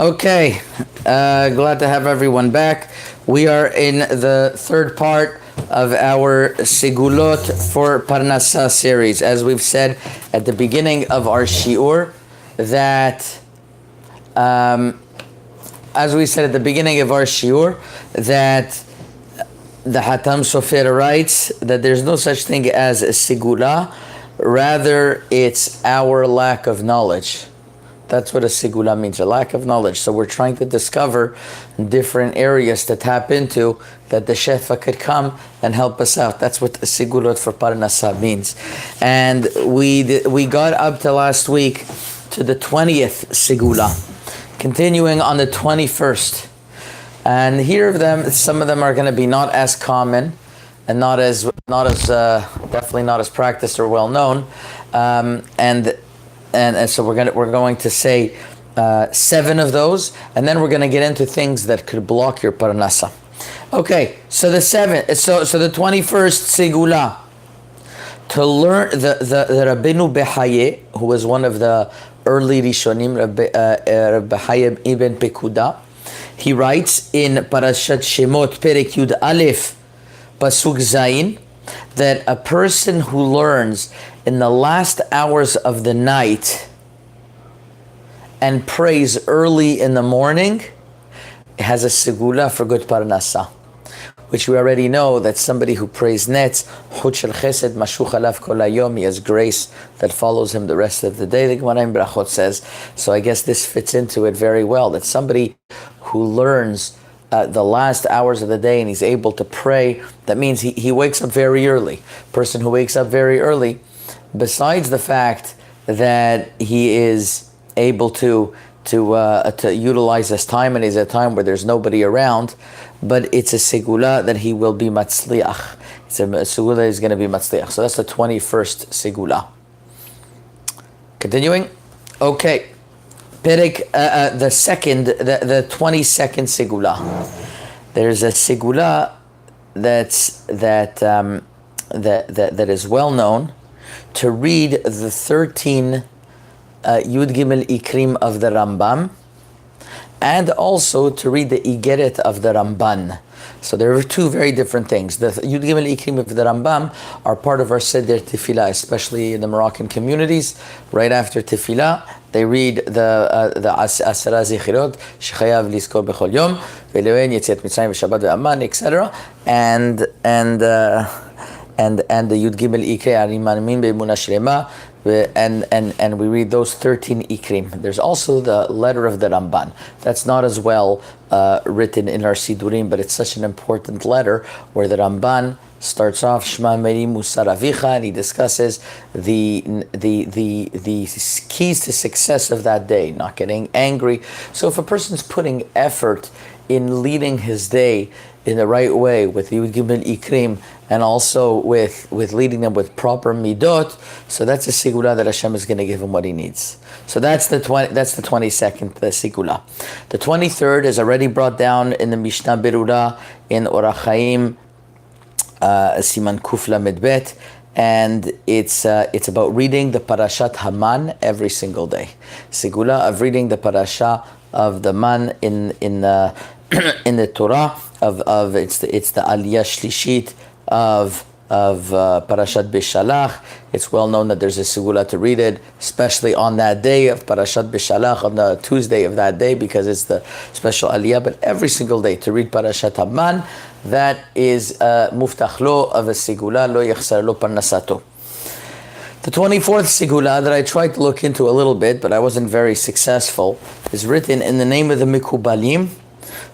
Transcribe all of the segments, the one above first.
Okay, glad to have everyone back. We are in the third part of our Segulot for Parnassa series. As we've said at the beginning of our shiur, that the Hatam Sofer writes that there's no such thing as a Segula, rather it's our lack of knowledge. That's what a Segula means, a lack of knowledge. So we're trying to discover different areas to tap into that the Shefa could come and help us out. That's what the Segulot for Parnassa means. And we got up to last week to the 20th Segula, continuing on the 21st. And here of them, some of them are going to be not as common and not as definitely not as practiced or well known. And so we're going to say 7 of those, and then we're going to get into things that could block your parnassa. Okay, so the 21st Segula, to learn the Rabbeinu Behaye, who was one of the early Rishonim, Rabbi Haye ibn Pekuda, he writes in Parashat Shemot Perek Yud Aleph Pasuk Zayin that a person who learns in the last hours of the night and prays early in the morning has a segula for good parnassa, which we already know that somebody who prays netz, chut shel chesed mashuch alav kol hayom, he has grace that follows him the rest of the day, the Gemara in Brachot says. So I guess this fits into it very well, that somebody who learns the last hours of the day and he's able to pray, that means he wakes up very early. Person who wakes up very early, besides the fact that he is able to utilize his time, and is a time where there's nobody around, but it's a segula that he will be matzliach. It's a segula that is going to be matzliach. So that's the 21st segula. Continuing. Okay. Perek, the 22nd segula. There's a segula that is well known, to read the 13 Yud Gimel Ikrim of the Rambam, and also to read the Igeret of the Ramban. So there are two very different things. The Yud Gimel Ikrim of the Rambam are part of our Seder Tefillah, especially in the Moroccan communities. Right after Tefillah, they read the Asara Zechirot, Shechayav Lizkor Bechol Yom, Ve'leven Yetziat Mitzrayim V'Shabbat Ve'aman, etc. And the Yud Gimel Ikri Ariman Min Be'emunah Shlema, and we read those 13 Ikrim. There's also the letter of the Ramban. That's not as well written in our Sidurim, but it's such an important letter where the Ramban starts off Shema Meri Musar Avicha, and he discusses the keys to success of that day, not getting angry. So if a person's putting effort in leading his day in the right way with Yud Gimel Ikrim, and also with leading them with proper midot, so that's a segula that Hashem is going to give him what he needs. So that's the 22nd segula. The 23rd is already brought down in the Mishnah Berurah in Orach Chaim Siman Kuf Lamed Bet, and it's about reading the Parashat Haman every single day. Segula of reading the parasha of the man in the in the Torah of it's the Aliyah Shlishit of Parashat Bishalach. It's well known that there's a segula to read it, especially on that day of Parashat Bishalach, on the Tuesday of that day, because it's the special Aliyah. But every single day to read Parashat Haman, that is muftach lo of a segula, lo yachsar lo parnasato. The 24th segula that I tried to look into a little bit, but I wasn't very successful, is written in the name of the Mikubalim,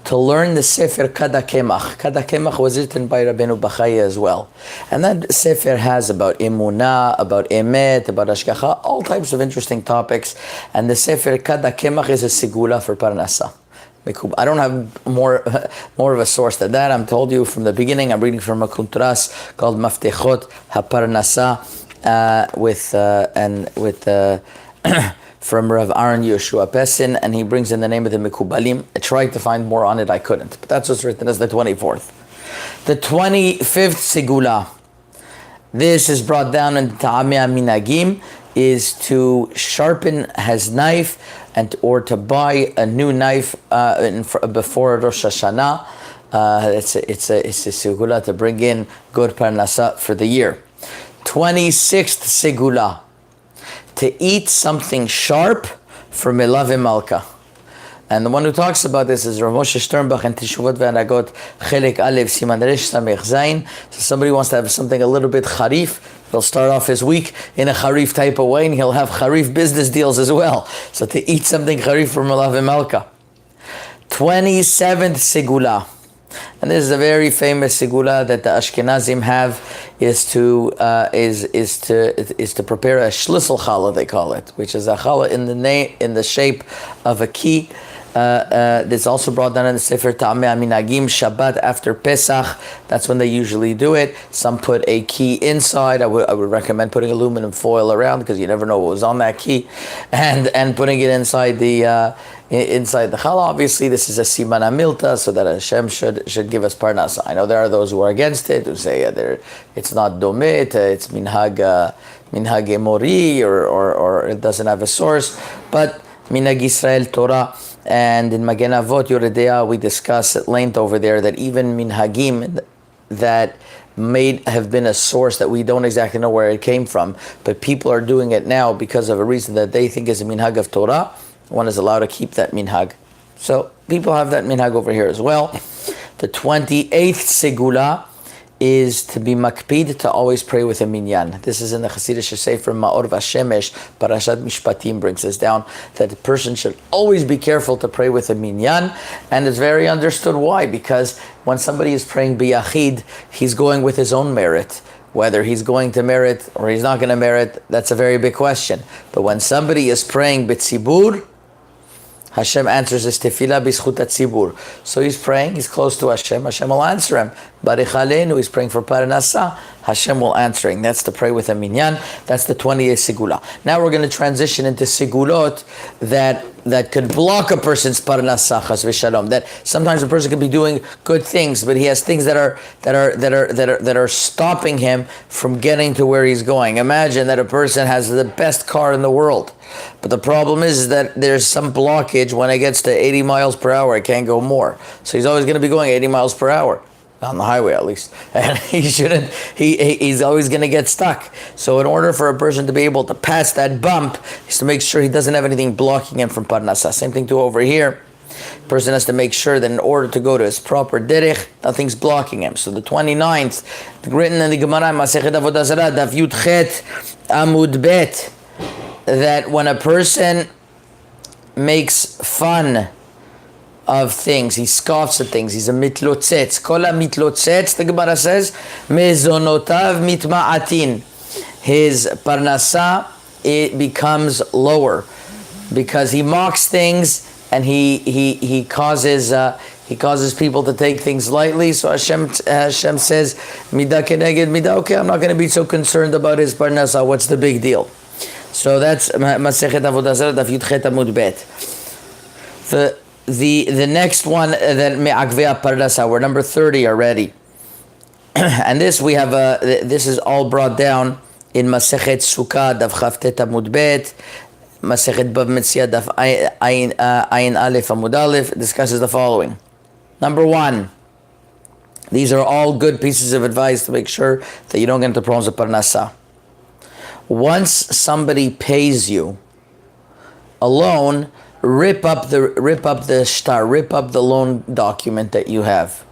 to learn the Sefer Kada Kemach. Kada Kemach was written by Rabbeinu Behaye as well. And that Sefer has about Emunah, about Emet, about Ashgacha, all types of interesting topics. And the Sefer Kada Kemach is a segula for Parnassa. I don't have more of a source than that. I'm told you from the beginning, I'm reading from a kuntras called Maftechot HaParnassa, from Rav Aaron Yoshua Pesin, and he brings in the name of the Mikubalim. I tried to find more on it, I couldn't. But that's what's written as the 24th. The 25th Segula. This is brought down in Ta'amei Minagim, is to sharpen his knife and or to buy a new knife before Rosh Hashanah. It's a segula to bring in good parnassa for the year. 26th segula, to eat something sharp for Melave Malka. And the one who talks about this is Rav Moshe Sternbach and Teshuvot Ve'anagot Chelek Alev Siman Resh Samech Zayin. So somebody wants to have something a little bit charif. He'll start off his week in a charif type of way, and he'll have charif business deals as well. So to eat something charif for Melave Malka. 27th segula. And this is a very famous segula that the Ashkenazim have, is to prepare a shlisel challah, they call it, which is a challah in the shape of a key. It's also brought down in the Sefer Ta'amei Aminagim, Shabbat after Pesach. That's when they usually do it. Some put a key inside. I would recommend putting aluminum foil around, because you never know what was on that key, and putting it inside the challah. Obviously, this is a siman hamilta, so that Hashem should give us parnasa. I know there are those who are against it, who say it's not domit, it's minhag emori, or it doesn't have a source, but minhag Israel Torah. And in Magen Avot Yoredea, we discuss at length over there that even minhagim that have been a source that we don't exactly know where it came from, but people are doing it now because of a reason that they think is a minhag of Torah. One is allowed to keep that minhag. So people have that minhag over here as well. The 28th segula is to be makpid, to always pray with a minyan. This is in the Hasidic Sefer Ma'or Vashemesh. Parashat Mishpatim brings this down, that the person should always be careful to pray with a minyan, and it's very understood why, because when somebody is praying biyachid, he's going with his own merit. Whether he's going to merit or he's not going to merit, that's a very big question. But when somebody is praying b'tzibur, Hashem answers his tefillah b'zchut hatzibur. So he's praying, he's close to Hashem, Hashem will answer him. Barich Aleinu, he's praying for Parnassa, Hashem will answer him. That's to pray with a minyan. That's the 28th segula. Now we're going to transition into segulot that could block a person's Parnassa, chas v'shalom. That sometimes a person can be doing good things, but he has things that are stopping him from getting to where he's going. Imagine that a person has the best car in the world, but the problem is that there's some blockage when it gets to 80 miles per hour. It can't go more. So he's always going to be going 80 miles per hour. On the highway at least. And he's always going to get stuck. So in order for a person to be able to pass that bump, is to make sure he doesn't have anything blocking him from Parnassa. Same thing too over here. A person has to make sure that in order to go to his proper derech, nothing's blocking him. So the 29th, written in the Gemara, Masechet Avodah Zarah, Daf Yud Chet Amud Bet, that when a person makes fun of things, he scoffs at things, he's a mitlotzetz. Kol ha-mitlotzetz, the Gemara says, mezonotav mitma'atin. His parnassa, it becomes lower, because he mocks things and he causes people to take things lightly. So Hashem says, midah keneged midah. Okay, I'm not going to be so concerned about his parnassa. What's the big deal? So that's Masechet Avodah Zarah, Daf Yud Chet Amud Bet. The next one, that me'akvei parnassa, we're number 30 already. And this we have, this is all brought down in Masechet Sukkah, Daf Chavtet Amud Bet, Masechet Bav Metzia, Daf Ayin Aleph Amud Aleph, discusses the following. Number 1, these are all good pieces of advice to make sure that you don't get into problems of parnassa. Once somebody pays you a loan, rip up the shtar, rip up the loan document that you have,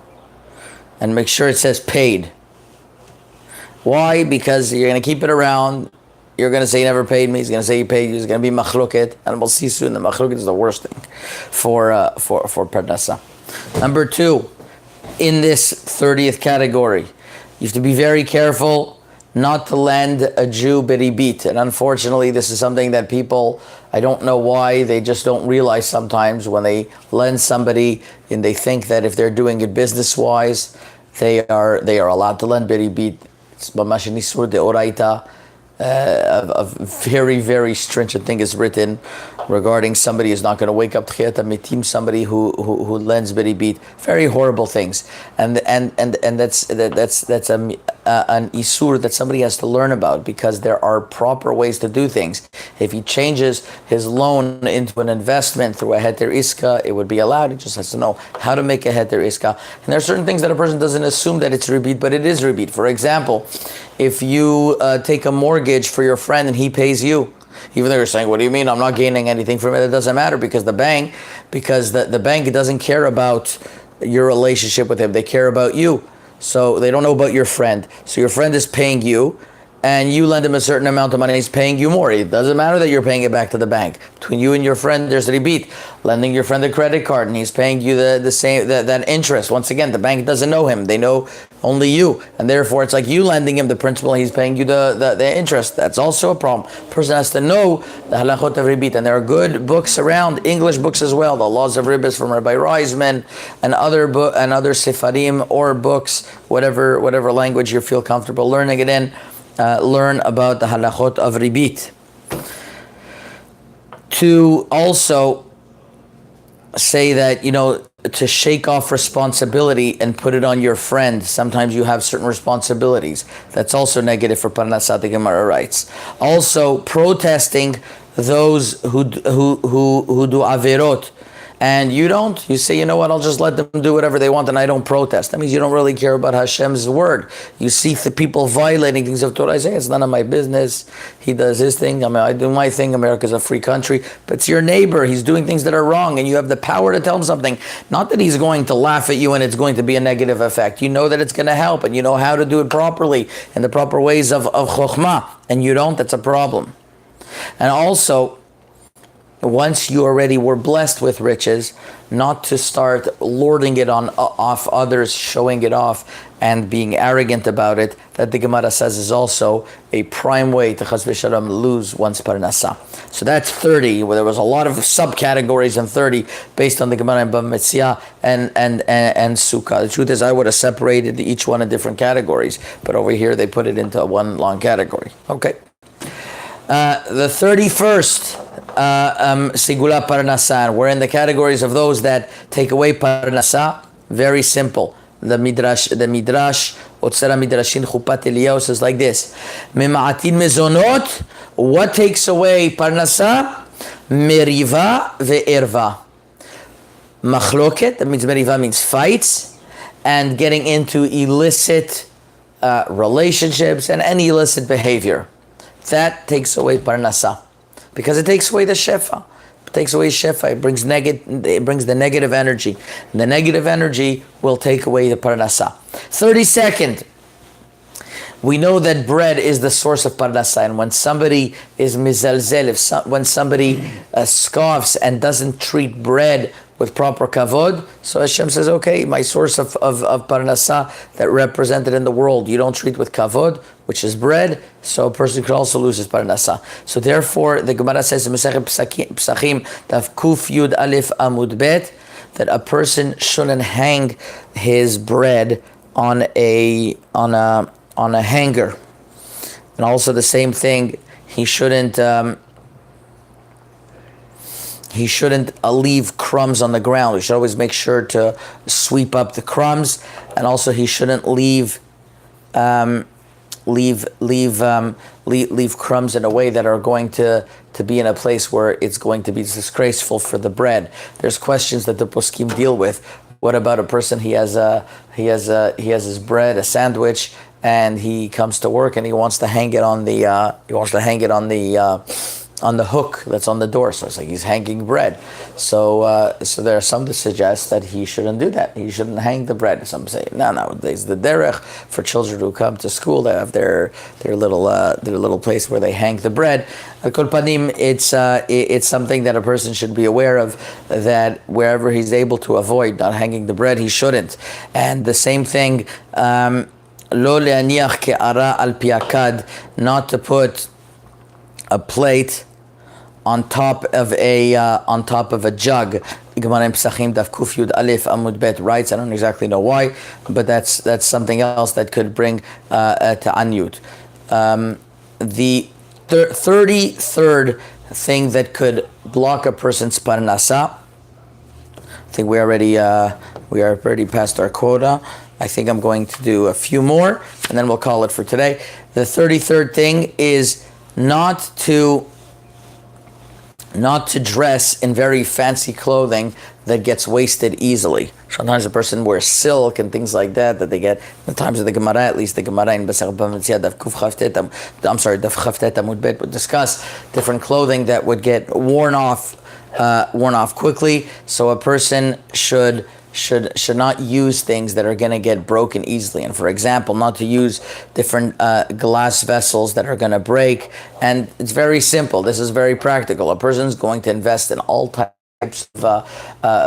and make sure it says paid. Why? Because you're going to keep it around. You're going to say you never paid me. He's going to say he paid you. It's going to be machloket, and we'll see soon. The machloket is the worst thing for parnassa. Number 2, in this 30th category, you have to be very careful not to lend a Jew beribit. And unfortunately, this is something that people, I don't know why, they just don't realize sometimes when they lend somebody and they think that if they're doing it business-wise, they are allowed to lend beribit. It's mamash nisur deoraita. A very, very stringent thing is written regarding somebody who's not going to wake up tchiyat mitim, somebody who lends beribit. Very horrible things, and that's an isur that somebody has to learn about, because there are proper ways to do things. If he changes his loan into an investment through a heter iska, it would be allowed. He just has to know how to make a heter iska. And there are certain things that a person doesn't assume that it's ribit, but it is ribit. For example, if you take a mortgage for your friend and he pays you, even though you're saying, what do you mean? I'm not gaining anything from it. It doesn't matter, because the bank doesn't care about your relationship with him. They care about you. So they don't know about your friend. So your friend is paying you, and you lend him a certain amount of money, he's paying you more. It doesn't matter that you're paying it back to the bank. Between you and your friend, there's ribit. Lending your friend a credit card, and he's paying you the same that interest. Once again, the bank doesn't know him. They know only you. And therefore, it's like you lending him the principal, he's paying you the interest. That's also a problem. Person has to know the halachot of ribit. And there are good books around, English books as well, the laws of ribis from Rabbi Reisman, and other sefarim or books, whatever language you feel comfortable learning it in. Learn about the halachot of ribit. To also say that, to shake off responsibility and put it on your friend. Sometimes you have certain responsibilities. That's also negative for Parnassa, the Gemara writes. Also, protesting those who do averot. And you don't. You say, you know what, I'll just let them do whatever they want and I don't protest. That means you don't really care about Hashem's word. You see the people violating things of Torah. I say, it's none of my business. He does his thing. I do my thing. America's a free country. But it's your neighbor. He's doing things that are wrong, and you have the power to tell him something. Not that he's going to laugh at you and it's going to be a negative effect. You know that it's going to help, and you know how to do it properly in the proper ways of chokhmah. And you don't, that's a problem. And also, once you already were blessed with riches, not to start lording it off others, showing it off, and being arrogant about it. That the Gemara says is also a prime way to chas v'shalom lose one's parnassa. So that's 30. Where there was a lot of subcategories in 30 based on the Gemara and Bava Metzia and Sukkah. The truth is, I would have separated each one in different categories, but over here they put it into one long category. Okay. The 31st Segulot Parnassa, we're in the categories of those that take away Parnassa. Very simple. The Midrash, Otzera Midrashin Chupat Eliyahu says like this: Mema'atin mezonot, what takes away Parnassa? Meriva ve'erva. Machloket, that means meriva means fights, and getting into illicit relationships and any illicit behavior. That takes away Parnassa, because it takes away the shefa. It takes away shefa. It brings the negative energy. And the negative energy will take away the Parnassa. 32nd, we know that bread is the source of Parnassa, and when somebody is mizalzel, when somebody scoffs and doesn't treat bread with proper kavod, so Hashem says, okay, my source of Parnassa that represented in the world, you don't treat with kavod, which is bread, so a person could also lose his Parnassa. So therefore, the Gemara says in Masechet Pesachim, Daf Kuf Yud Aleph Amud Bet, that a person shouldn't hang his bread on a hanger. And also the same thing, he shouldn't leave crumbs on the ground. We should always make sure to sweep up the crumbs, and also he shouldn't leave crumbs in a way that are going to be in a place where it's going to be disgraceful for the bread. There's questions that the poskim deal with. What about a person he has his bread, a sandwich, and he comes to work and he wants to hang it on the hook that's on the door. So it's like he's hanging bread. So there are some that suggest that he shouldn't do that. He shouldn't hang the bread. Some say, no, nowadays the derech for children who come to school, they have their little place where they hang the bread. Al kol panim, it's something that a person should be aware of, that wherever he's able to avoid not hanging the bread, he shouldn't. And the same thing, lo le'aniach ke'ara al piakad, not to put a plate on top of a jug. Gemara in Pesachim Daf Kuf Yud Aleph Amud Bet writes, I don't exactly know why, but that's something else that could bring to anyut. The 33rd thing that could block a person's parnassa, I think we are already past our quota. I think I'm going to do a few more, and then we'll call it for today. The 33rd thing is not to dress in very fancy clothing that gets wasted easily. Sometimes a person wears silk and things like that they get, in the times of the Gemara, at least the Gemara in Daf Chavtet Amud Bet would discuss different clothing that would get worn off quickly. So a person should not use things that are going to get broken easily. And for example, not to use different glass vessels that are going to break. And it's very simple. This is very practical. A person's going to invest in all types of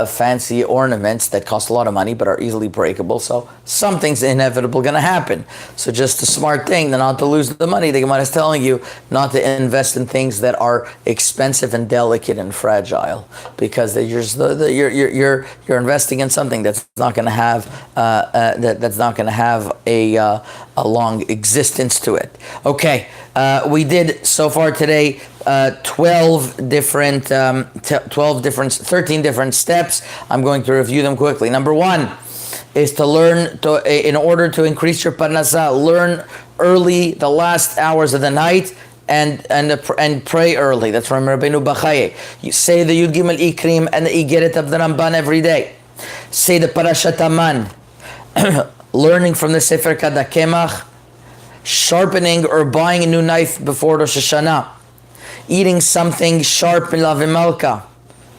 fancy ornaments that cost a lot of money but are easily breakable. So something's inevitable going to happen. So just a smart thing, not to lose the money. The Gemara is telling you not to invest in things that are expensive and delicate and fragile, because you're investing in something that's not going to have that's not going to have a long existence to it. Okay, we did so far today 13 different steps. I'm going to review them quickly. Number 1 is to learn in order to increase your parnassa, learn early, the last hours of the night, and pray early. That's from Rabbeinu Bachaye. You say the Yud Gimel Ikrim and the Igeret of the Ramban every day. Say the Parashat Aman. Learning from the Sefer Kadakemach, sharpening or buying a new knife before Rosh Hashanah, eating something sharp in Lavim Malka.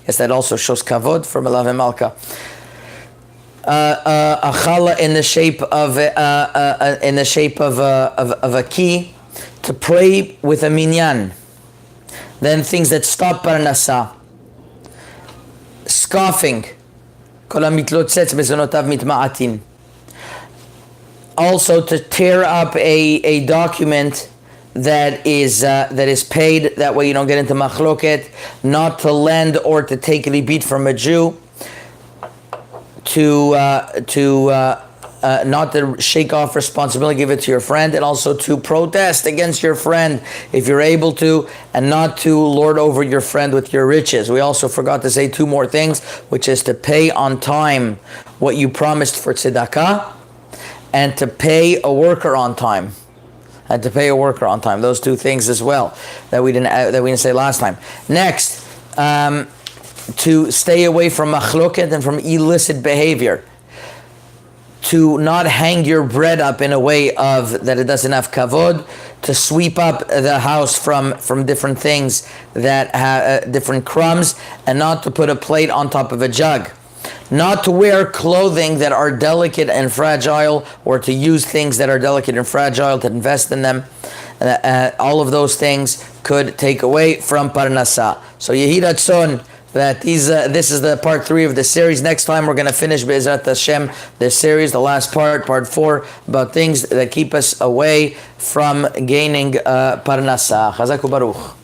Yes, that also shows kavod from Lavim Malka. A challah in the shape of a key, to pray with a minyan. Then things that stop parnassa, scoffing. Kol hamitlotzetz bezonotav mitma'atin. Also to tear up a document that is paid, that way you don't get into machloket, not to lend or to take ribit from a Jew, to not to shake off responsibility, give it to your friend, and also to protest against your friend if you're able to, and not to lord over your friend with your riches. We also forgot to say 2 more things, which is to pay on time what you promised for tzedakah, and to pay a worker on time. Those 2 things as well that we didn't say last time. Next, to stay away from machloket and from illicit behavior. To not hang your bread up in a way of that it doesn't have kavod. To sweep up the house from different things that have different crumbs, and not to put a plate on top of a jug. Not to wear clothing that are delicate and fragile, or to use things that are delicate and fragile, to invest in them. All of those things could take away from parnassa. So Yehi Ratzon that this is the part 3 of the series. Next time we're going to finish Be'ezrat Hashem this series, the last part 4, about things that keep us away from gaining parnassa. Chazak u'baruch.